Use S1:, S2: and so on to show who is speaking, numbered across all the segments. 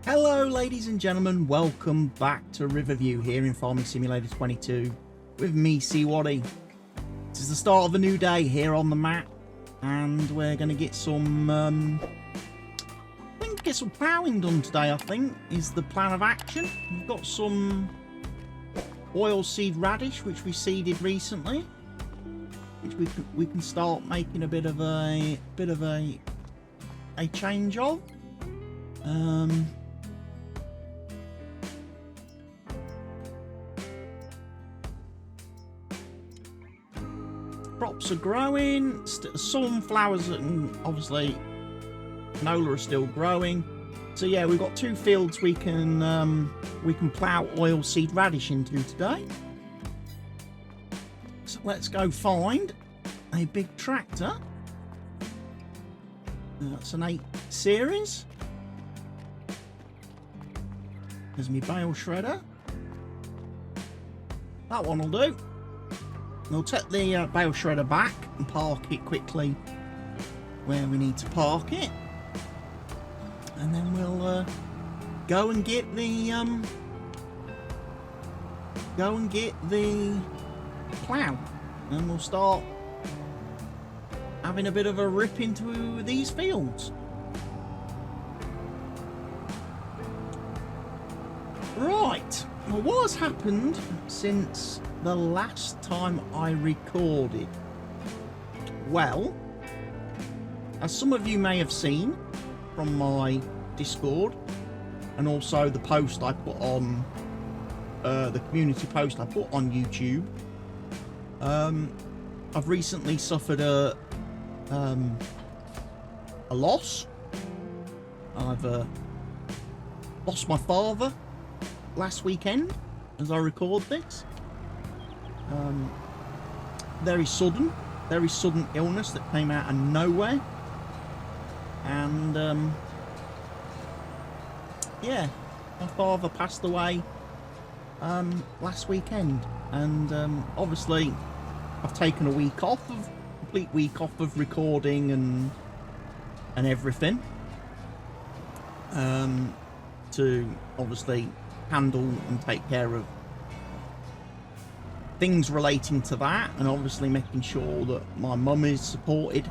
S1: Hello ladies and gentlemen, welcome back to Riverview here in Farming Simulator 22 with me, Seawaddy. This is the start of a new day here on the map, and we're going to get some ploughing done today. I think is the plan of action. We've got some oilseed radish which we seeded recently, which we can start making a bit of a change of. Crops are growing, some flowers and obviously canola are still growing. So yeah, we've got two fields we can plough oilseed radish into today. So let's go find a big tractor. That's an 8 series. There's my bale shredder. That one will do. We'll take the bale shredder back and park it quickly where we need to park it, and then we'll go and get the plough, and we'll start having a bit of a rip into these fields. Right, well, what has happened since the last time I recorded? Well, as some of you may have seen from my Discord and also the post I put on the community post I put on YouTube, I've recently suffered a loss. I've lost my father last weekend as I record this. Very sudden illness that came out of nowhere, and yeah, my father passed away last weekend, and obviously I've taken a complete week off of recording and everything, to obviously handle and take care of things relating to that, and obviously making sure that my mum is supported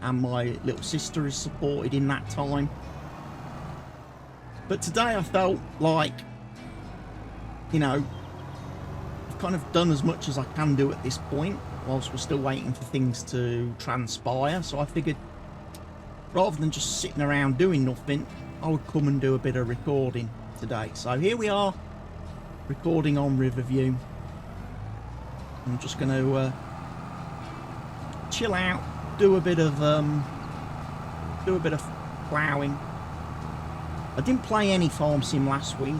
S1: and my little sister is supported in that time. But today I felt like, you know, I've kind of done as much as I can do at this point whilst we're still waiting for things to transpire. So I figured, rather than just sitting around doing nothing, I would come and do a bit of recording today. So here we are, recording on Riverview. I'm just going to chill out, do a bit of ploughing. I didn't play any farm sim last week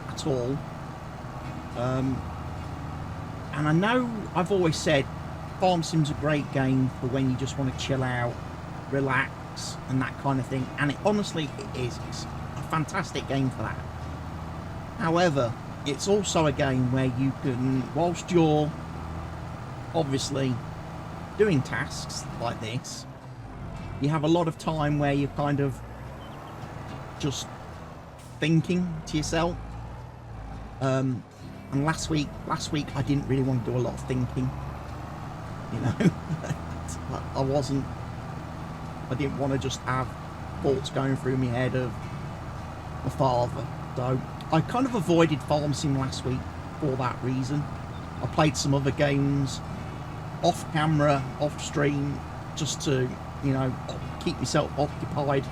S1: at all, and I know I've always said farm sim's a great game for when you just want to chill out, relax, and that kind of thing. And it honestly, it is. It's a fantastic game for that. However, it's also a game where you can, whilst you're obviously doing tasks like this, you have a lot of time where you're kind of just thinking to yourself. And last week I didn't really want to do a lot of thinking, you know. I didn't want to just have thoughts going through my head of my father. So I kind of avoided farm sim last week for that reason. I played some other games off camera, off stream, just to, you know, keep myself occupied,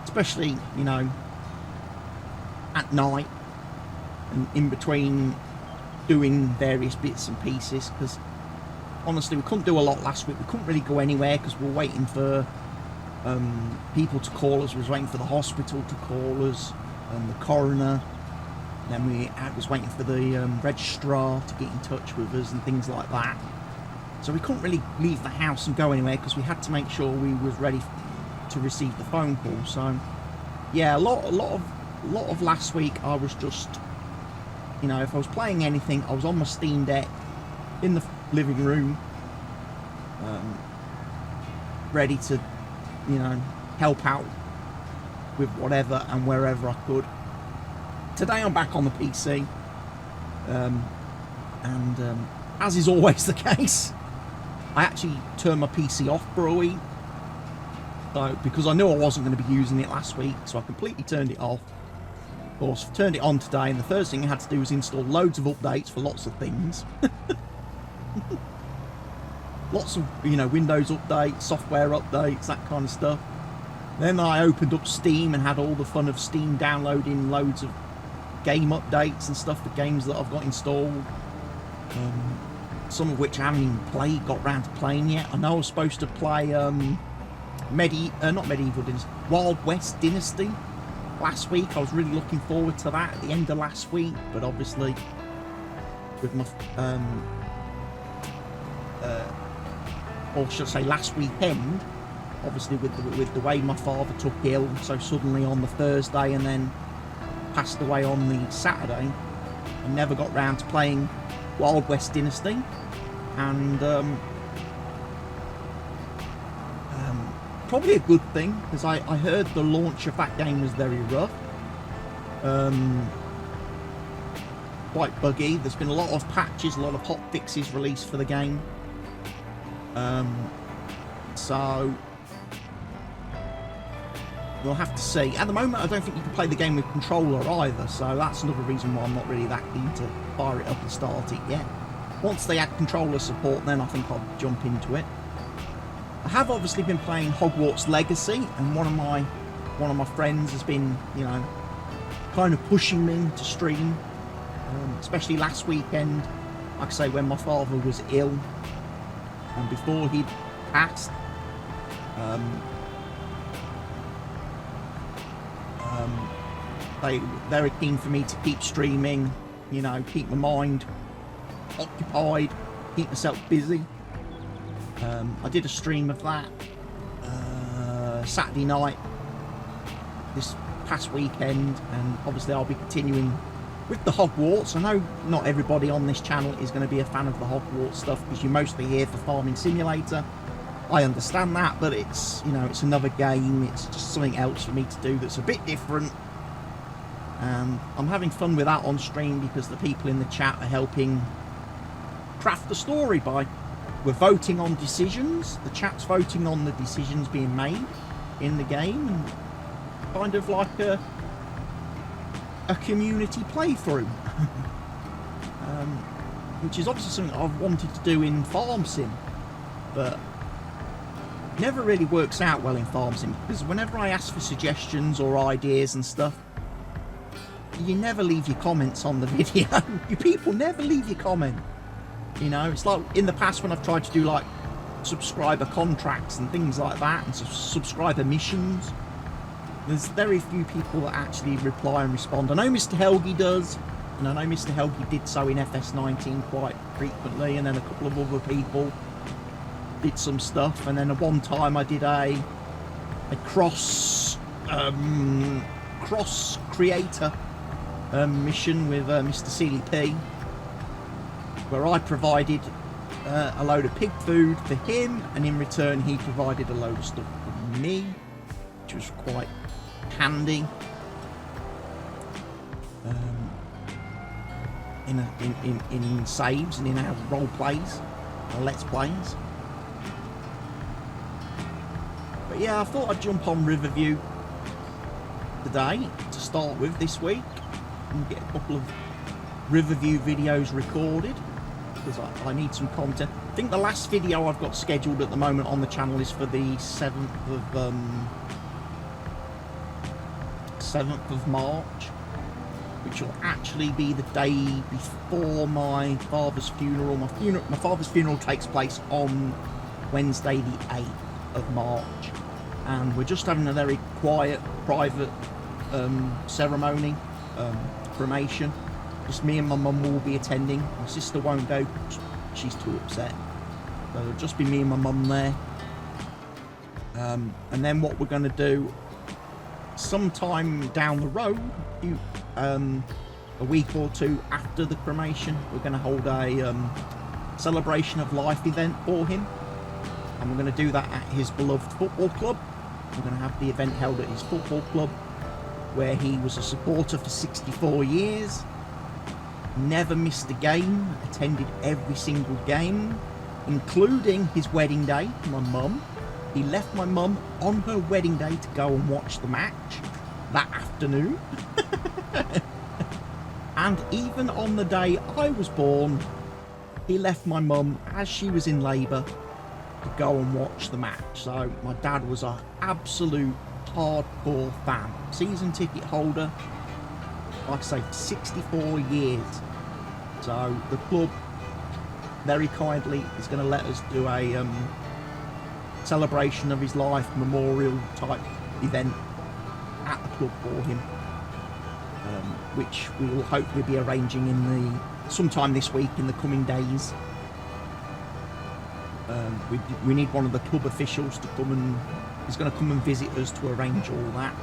S1: especially, you know, at night and in between doing various bits and pieces, because honestly we couldn't do a lot last week. We couldn't really go anywhere because we were waiting for people to call us. We was waiting for the hospital to call us, and the coroner. Then we was waiting for the registrar to get in touch with us and things like that. So we couldn't really leave the house and go anywhere because we had to make sure we was ready to receive the phone call. So yeah, a lot of last week I was just, you know, if I was playing anything, I was on my Steam Deck in the living room, ready to, you know, help out with whatever and wherever I could. Today I'm back on the PC, and as is always the case, I actually turned my PC off for a week, so, because I knew I wasn't going to be using it last week, so I completely turned it off. Of course, turned it on today, and the first thing I had to do was install loads of updates for lots of things. Lots of, you know, Windows updates, software updates, that kind of stuff. Then I opened up Steam and had all the fun of Steam downloading loads of game updates and stuff for games that I've got installed. Some of which I haven't even got round to playing yet. I know I was supposed to play not Medieval Dynasty, Wild West Dynasty last week. I was really looking forward to that at the end of last week, but obviously with my or should I say last weekend, obviously with the way my father took ill so suddenly on the Thursday and then passed away on the Saturday, I never got round to playing Wild West Dynasty, and probably a good thing, because I heard the launch of that game was very rough, quite buggy. There's been a lot of patches, a lot of hot fixes released for the game, so we'll have to see. At the moment I don't think you can play the game with controller either, so that's another reason why I'm not really that keen to fire it up and start it yet. Once they add controller support, then I think I'll jump into it. I have obviously been playing Hogwarts Legacy, and one of my friends has been, you know, kind of pushing me to stream, especially last weekend, like I say, when my father was ill and before he'd passed. They were keen for me to keep streaming, you know, keep my mind occupied, keep myself busy. I did a stream of that Saturday night this past weekend, and obviously I'll be continuing with the Hogwarts. I know not everybody on this channel is going to be a fan of the Hogwarts stuff, because you're mostly here for Farming Simulator. I understand that, but it's, you know, it's another game, it's just something else for me to do that's a bit different. I'm having fun with that on stream because the people in the chat are helping craft the story we're voting on decisions. The chat's voting on the decisions being made in the game, and kind of like a community playthrough. Which is obviously something I've wanted to do in Farm Sim, but never really works out well in Farm Sim, because whenever I ask for suggestions or ideas and stuff, you never leave your comments on the video. You people never leave your comment. You know, it's like in the past when I've tried to do like subscriber contracts and things like that, and subscriber missions, there's very few people that actually reply and respond. I know Mr. Helgi does, and I know Mr. Helgi did so in FS19 quite frequently, and then a couple of other people did some stuff, and then at one time I did a cross creator mission with Mr. Sealy P, where I provided a load of pig food for him, and in return he provided a load of stuff for me, which was quite handy. In saves and in our role plays, or let's plays. But yeah, I thought I'd jump on Riverview today to start with this week and get a couple of Riverview videos recorded, because I need some content. I think the last video I've got scheduled at the moment on the channel is for the 7th of March, which will actually be the day before my father's funeral. My father's funeral takes place on Wednesday the 8th of March, and we're just having a very quiet, private ceremony, cremation. Just me and my mum will be attending. My sister won't go, she's too upset. So it'll just be me and my mum there. And then what we're going to do, sometime down the road, a week or two after the cremation, we're going to hold a celebration of life event for him, and we're going to do that at his beloved football club. We're going to have the event held at his football club, where he was a supporter for 64 years. Never missed a game, attended every single game, including his wedding day, my mum. He left my mum on her wedding day to go and watch the match that afternoon. And even on the day I was born, he left my mum as she was in labour to go and watch the match. So my dad was an absolute hardcore fan, season ticket holder, like I say, for 64 years. So the club very kindly is going to let us do a celebration of his life memorial type event at the club for him, which we will hopefully be arranging in sometime this week, in the coming days. We need one of the club officials to come and he's going to come and visit us to arrange all that.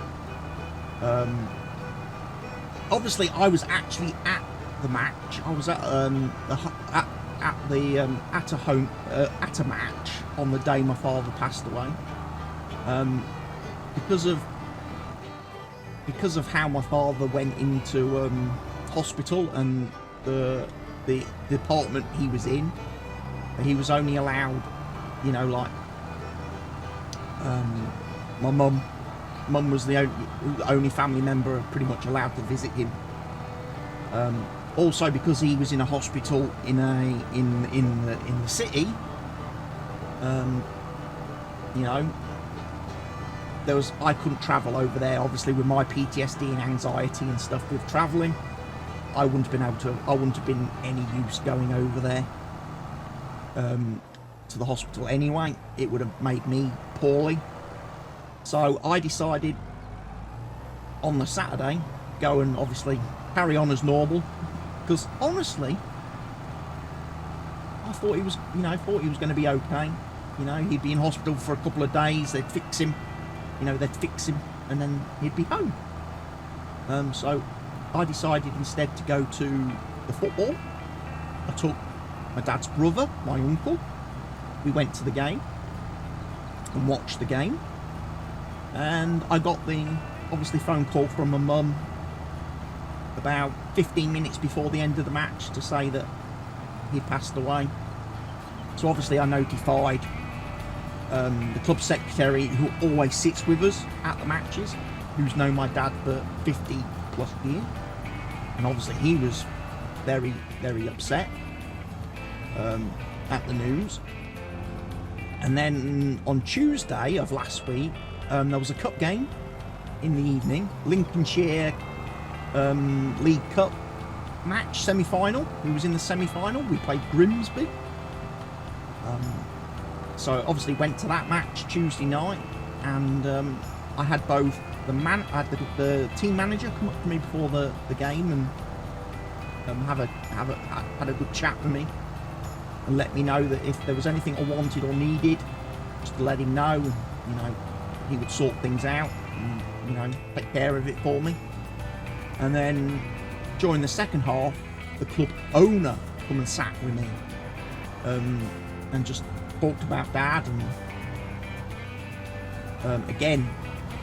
S1: Obviously, I was actually at the match. I was at a match on the day my father passed away. Because of how my father went into hospital and the department he was in, he was only allowed, you know, like my mum was the only family member pretty much allowed to visit him. Also because he was in a hospital in the city, you know, I couldn't travel over there. Obviously, with my PTSD and anxiety and stuff with travelling, I wouldn't have been any use going over there to the hospital anyway. It would have made me poorly. So I decided on the Saturday, go and obviously carry on as normal, because honestly, I thought he was going to be okay. You know, he'd be in hospital for a couple of days, they'd fix him, and then he'd be home. So I decided instead to go to the football. I took my dad's brother, my uncle. We went to the game and watched the game. And I got the, obviously, phone call from my mum about 15 minutes before the end of the match to say that he passed away. So obviously I notified the club secretary, who always sits with us at the matches, who's known my dad for 50 plus years, and obviously he was very, very upset at the news. And then on Tuesday of last week, there was a cup game in the evening, Lincolnshire League Cup match, semi-final. He was in the semi-final. We played Grimsby. So obviously went to that match Tuesday night, and I had both the team manager come up to me before the game and had a good chat with me and let me know that if there was anything I wanted or needed, just to let him know, and, you know, he would sort things out and, you know, take care of it for me. And then during the second half, the club owner come and sat with me and just talked about Dad, and again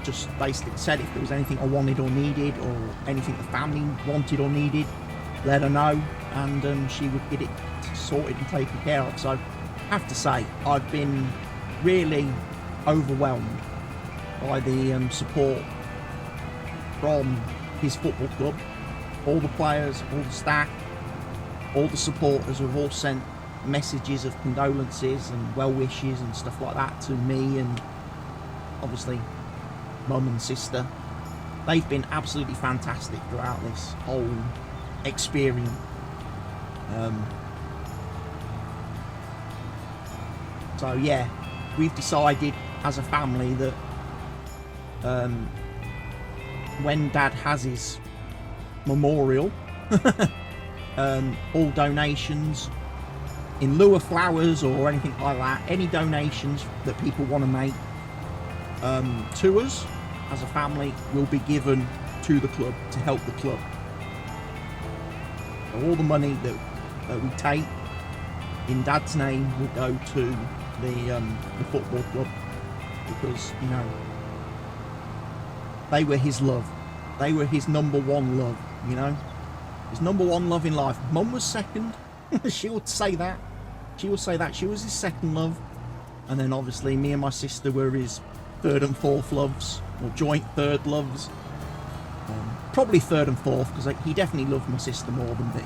S1: just basically said if there was anything I wanted or needed, or anything the family wanted or needed, let her know, and she would get it sorted and taken care of. So I have to say, I've been really overwhelmed by the support from his football club. All the players, all the staff, all the supporters have all sent messages of condolences and well wishes and stuff like that to me, and obviously mum and sister. They've been absolutely fantastic throughout this whole experience. So yeah, we've decided as a family that when Dad has his memorial, all donations, in lieu of flowers or anything like that, any donations that people want to make to us as a family will be given to the club to help the club. So all the money that we take in Dad's name will go to the football club, because, you know, they were his love. They were his number one love, you know. His number one love in life. Mum was second. She would say that. She would say that. She was his second love. And then obviously me and my sister were his third and fourth loves. Or joint third loves. Probably third and fourth, because he definitely loved my sister more than me.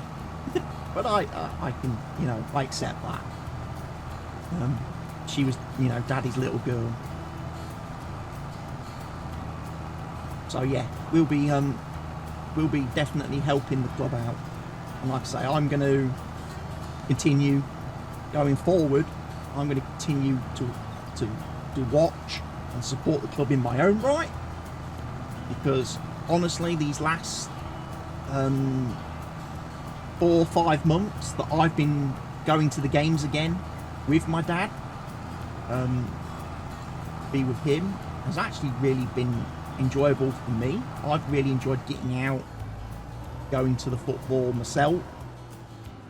S1: But I can, you know, I accept that. She was, you know, Daddy's little girl. So yeah, we'll be definitely helping the club out. And like I say, I'm going to continue going forward. I'm going to continue to watch and support the club in my own right, because honestly, these last 4 or 5 months that I've been going to the games again with my dad, be with him, has actually really been enjoyable for me. I've really enjoyed getting out, going to the football myself,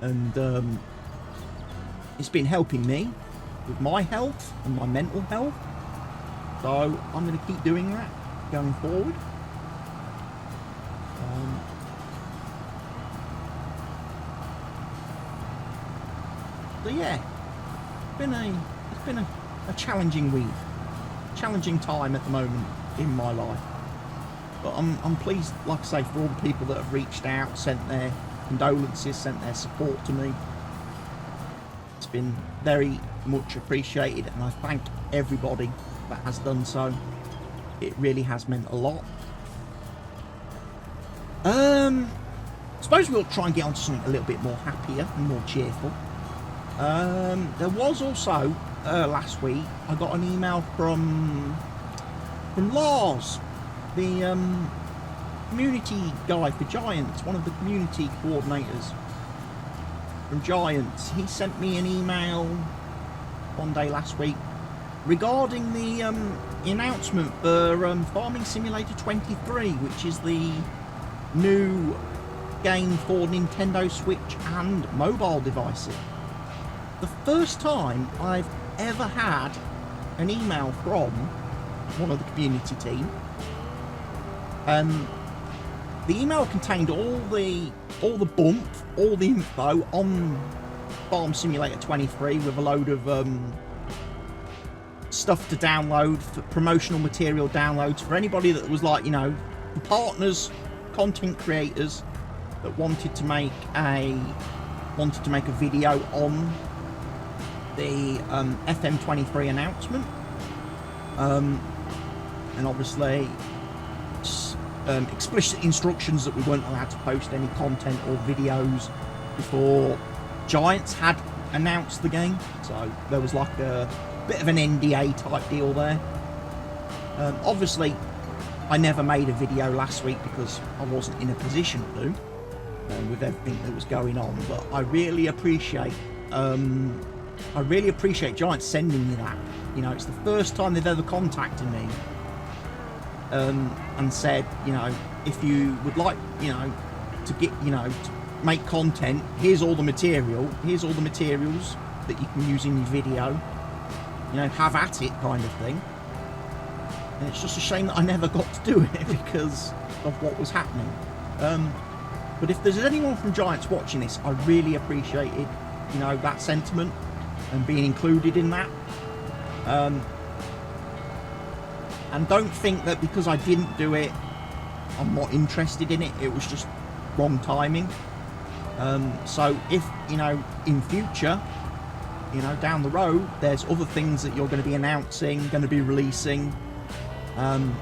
S1: and it's been helping me with my health and my mental health. So I'm going to keep doing that going forward. So yeah, it's been a challenging week, challenging time at the moment in my life. But I'm pleased, like I say, for all the people that have reached out, sent their condolences, sent their support to me. It's been very much appreciated, and I thank everybody that has done so. It really has meant a lot. I suppose we'll try and get on to something a little bit more happier and more cheerful. There was also last week I got an email from Lars, the community guy for Giants, one of the community coordinators from Giants. He sent me an email one day last week regarding the announcement for Farming Simulator 23, which is the new game for Nintendo Switch and mobile devices. The first time I've ever had an email from one of the community team. The email contained all the bump, all the info on Farm Simulator 23 with a load of stuff to download, for promotional material downloads for anybody that was like, you know, partners, content creators that wanted to make a video on the FM23 announcement, and obviously explicit instructions that we weren't allowed to post any content or videos before Giants had announced the game. So there was like a bit of an NDA type deal there. Obviously I never made a video last week because I wasn't in a position to, with everything that was going on, but I really appreciate Giants sending me that. You know, it's the first time they've ever contacted me and said, you know, if you would like, you know, to get, you know, to make content, here's all the materials that you can use in your video, you know, have at it kind of thing. And it's just a shame that I never got to do it because of what was happening. But if there's anyone from Giants watching this, I really appreciated, you know, that sentiment and being included in that. And don't think that because I didn't do it, I'm not interested in it. It was just wrong timing. So if, you know, in future, you know, down the road, there's other things that you're going to be announcing, going to be releasing, and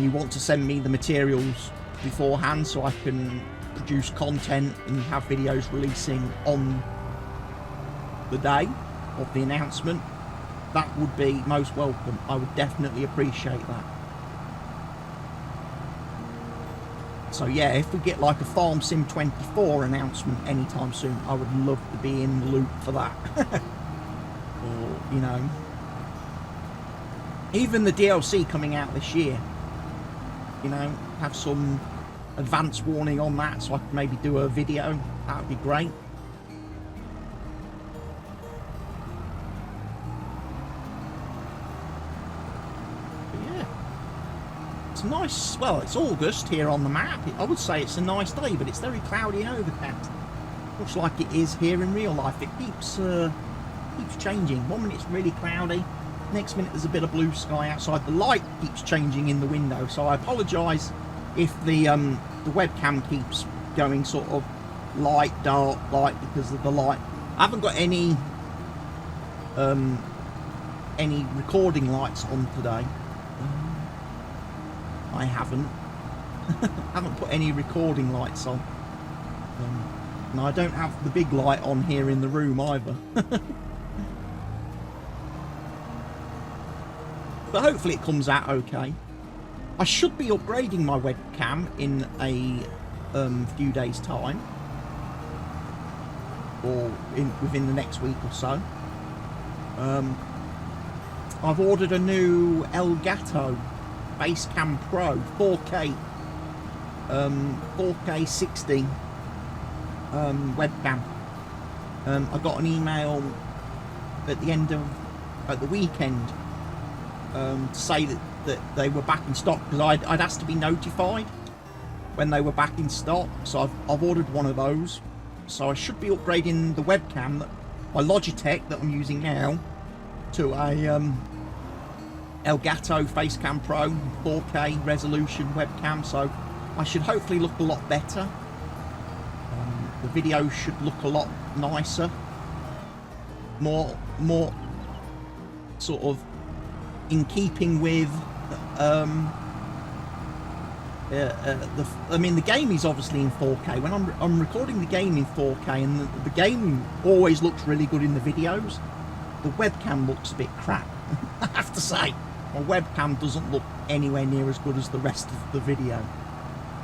S1: you want to send me the materials beforehand so I can produce content and have videos releasing on the day of the announcement, that would be most welcome. I would definitely appreciate that. So yeah, if we get like a Farm Sim 24 announcement anytime soon, I would love to be in the loop for that. Or, you know, even the DLC coming out this year, you know, have some advance warning on that so I can maybe do a video. That would be great. It's a nice, well, it's August here on the map. I would say it's a nice day, but it's very cloudy and overcast. Much like it is here in real life. It keeps changing. 1 minute it's really cloudy, next minute there's a bit of blue sky outside. The light keeps changing in the window, so I apologise if the webcam keeps going sort of light, dark, light because of the light. I haven't got any recording lights on today. I haven't put any recording lights on, and I don't have the big light on here in the room either. But hopefully it comes out okay. I should be upgrading my webcam in a few days time, or within the next week or so. I've ordered a new Elgato Facecam Pro 4K 60 webcam. I got an email at the weekend to say that they were back in stock, because I'd asked to be notified when they were back in stock, so I've ordered one of those. So I should be upgrading the webcam, my Logitech that I'm using now, to a Elgato Facecam Pro 4K resolution webcam, so I should hopefully look a lot better. The video should look a lot nicer, more sort of in keeping with I mean, the game is obviously in 4K. When I'm recording the game in 4K, and the game always looks really good in the videos, the webcam looks a bit crap. I have to say, my webcam doesn't look anywhere near as good as the rest of the video.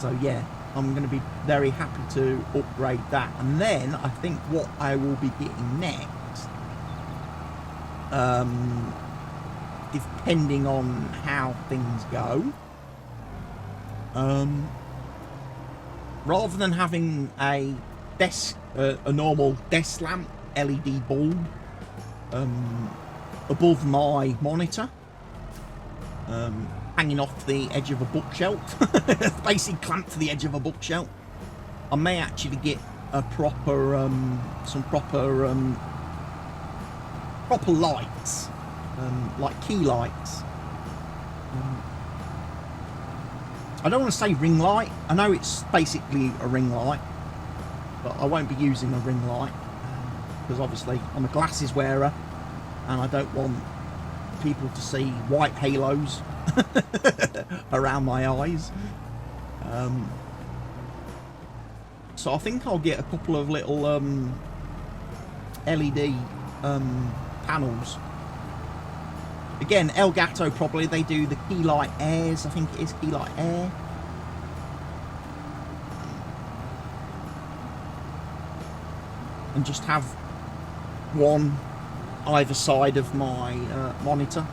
S1: So yeah, I'm going to be very happy to upgrade that. And then I think what I will be getting next, depending on how things go, rather than having a normal desk lamp LED bulb above my monitor, hanging off the edge of a bookshelf, basically clamped to the edge of a bookshelf, I may actually get a proper proper lights, like key lights. I don't want to say ring light. I know it's basically a ring light, but I won't be using a ring light because obviously I'm a glasses wearer and I don't want people to see white halos around my eyes. So I think I'll get a couple of little LED panels. Again, Elgato probably, they do the key light airs, I think it is key light air. And just have one either side of my monitor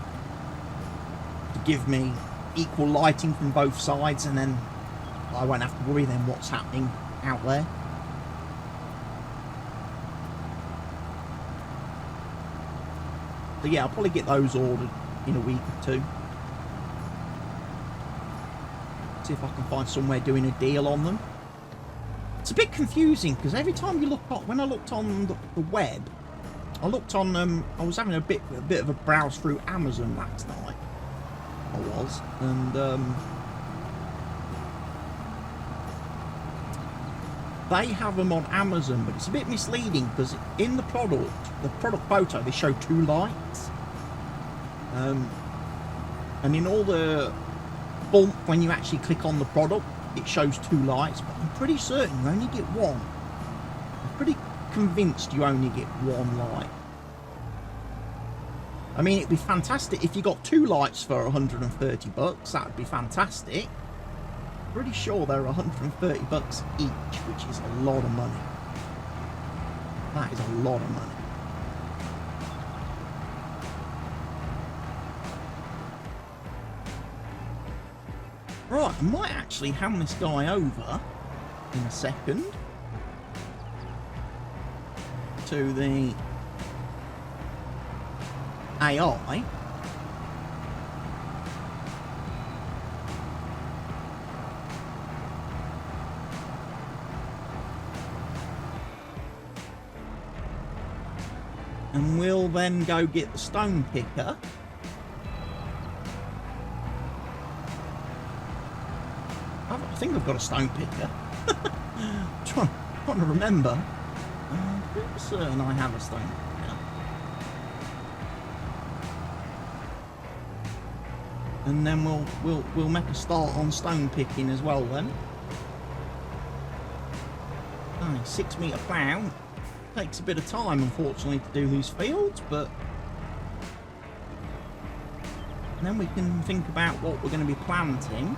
S1: to give me equal lighting from both sides, and then I won't have to worry then what's happening out there. So yeah, I'll probably get those ordered in a week or two. See if I can find somewhere doing a deal on them. It's a bit confusing because every time you look up, when I looked on the web, I looked on, I was having a bit of a browse through Amazon last night. I was, and they have them on Amazon, but it's a bit misleading because in the product photo, they show two lights. And in all the bump, when you actually click on the product, it shows two lights, but I'm pretty certain you only get one. I'm pretty convinced you only get one light. I mean, it'd be fantastic if you got two lights for 130 bucks. That would be fantastic. Pretty sure they're 130 bucks each, which is a lot of money. That is a lot of money. Right, I might actually hand this guy over in a second to the AI. And we'll then go get the stone picker. I think I've got a stone picker. trying to remember. Pretty certain I have a stone picker. And then we'll make a start on stone picking as well then. 6 metre plough. Takes a bit of time, unfortunately, to do these fields, but then we can think about what we're going to be planting.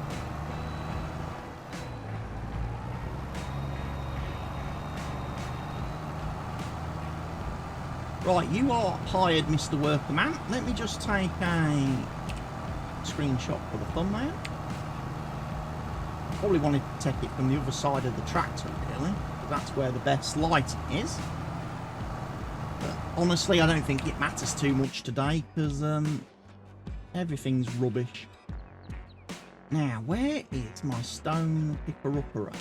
S1: Right, you are hired, Mr. Workerman. Let me just take a screenshot for the thumbnail. Probably wanted to take it from the other side of the tractor, really. That's where the best lighting is. But honestly, I don't think it matters too much today, because everything's rubbish. Now, where is my stone picker-upper?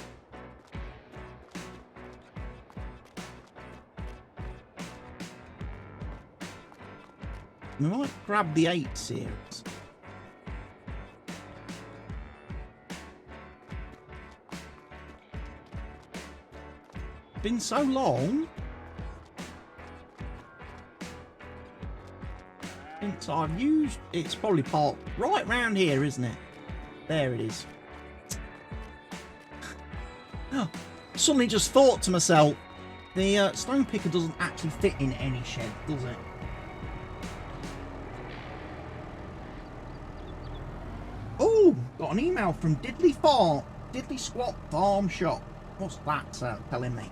S1: I might grab the 8 series. Been so long since I've used. It's probably parked right round here, isn't it? There it is. Suddenly just thought to myself, the stone picker doesn't actually fit in any shed, does it? Oh, got an email from Diddley Squat Farm Shop. What's that telling me?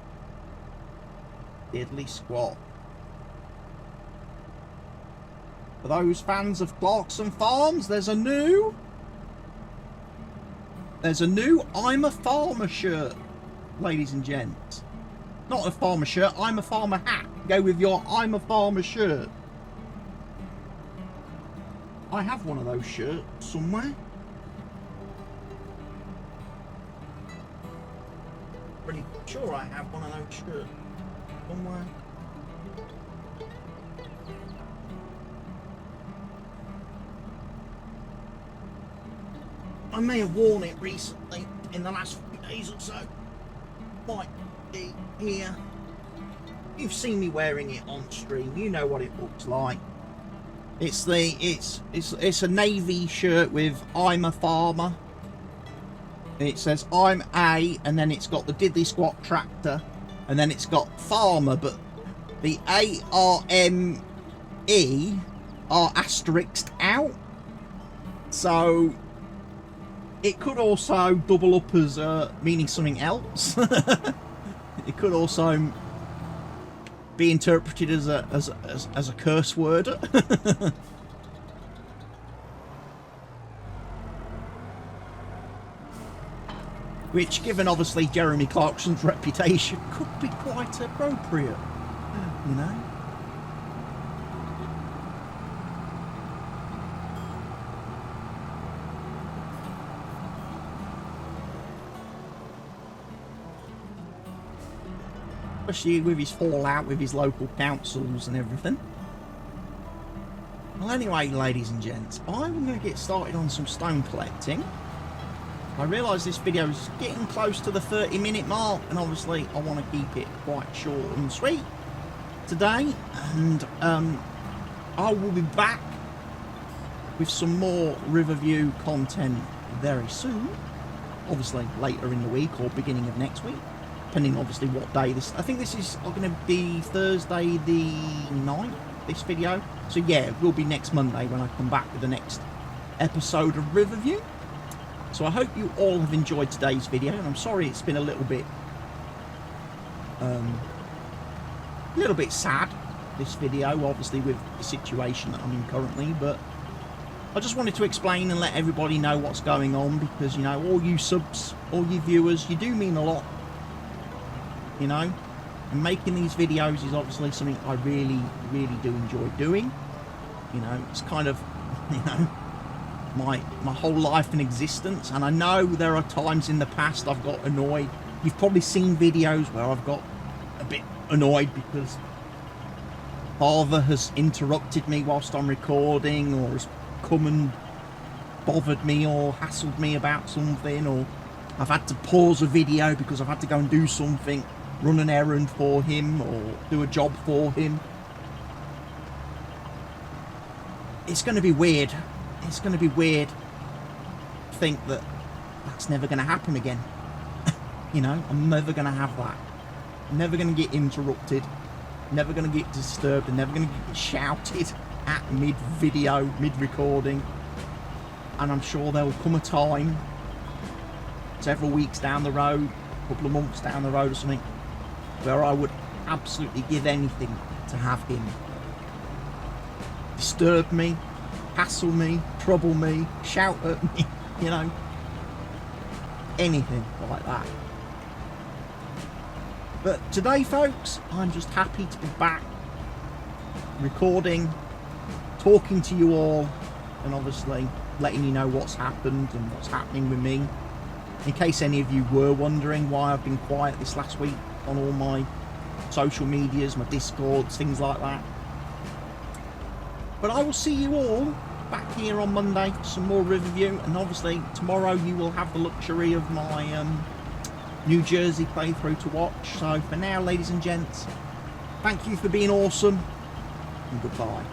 S1: Diddley Squat. For those fans of Clarkson Farms, there's a new I'm a Farmer shirt, ladies and gents. Not a farmer shirt, I'm a farmer hat. Go with your I'm a Farmer shirt. I have one of those shirts somewhere. Pretty sure I have one of those shirts somewhere. I may have worn it recently in the last few days or so. Might be here. You've seen me wearing it on stream. You know what it looks like. It's a navy shirt with I'm a farmer. It says I'm a, and then it's got the Diddley Squat tractor, and then it's got farmer, but the A-R-M-E are asterisked out. So it could also double up as meaning something else. It could also be interpreted as a curse word. Which, given obviously Jeremy Clarkson's reputation, could be quite appropriate, you know. Especially with his fallout with his local councils and everything. Well, anyway, ladies and gents, I'm going to get started on some stone collecting. I realise this video is getting close to the 30-minute mark, and obviously I want to keep it quite short and sweet today. And I will be back with some more Riverview content very soon. Obviously later in the week or beginning of next week, depending obviously what day this. I think this is going to be Thursday the 9th, this video. So yeah, it will be next Monday when I come back with the next episode of Riverview. So I hope you all have enjoyed today's video, and I'm sorry it's been a little bit sad, this video, obviously with the situation that I'm in currently, but I just wanted to explain and let everybody know what's going on, because, you know, all you subs, all you viewers, you do mean a lot, you know, and making these videos is obviously something I really, really do enjoy doing. You know, it's kind of, you know, my whole life and existence, and I know there are times in the past I've got annoyed. You've probably seen videos where I've got a bit annoyed because father has interrupted me whilst I'm recording, or has come and bothered me or hassled me about something, or I've had to pause a video because I've had to go and do something, run an errand for him or do a job for him. It's going to be weird. It's going to be weird to think that that's never going to happen again. You know, I'm never going to have that. I'm never going to get interrupted. Never going to get disturbed. And never going to get shouted at mid-video, mid-recording. And I'm sure there will come a time, several weeks down the road, a couple of months down the road or something, where I would absolutely give anything to have him disturb me, hassle me, trouble me, shout at me, you know, anything like that. But today, folks, I'm just happy to be back recording, talking to you all, and obviously letting you know what's happened and what's happening with me. In case any of you were wondering why I've been quiet this last week on all my social medias, my Discords, things like that. But I will see you all back here on Monday for some more Riverview, and obviously tomorrow you will have the luxury of my New Jersey playthrough to watch. So for now, ladies and gents, thank you for being awesome, and goodbye.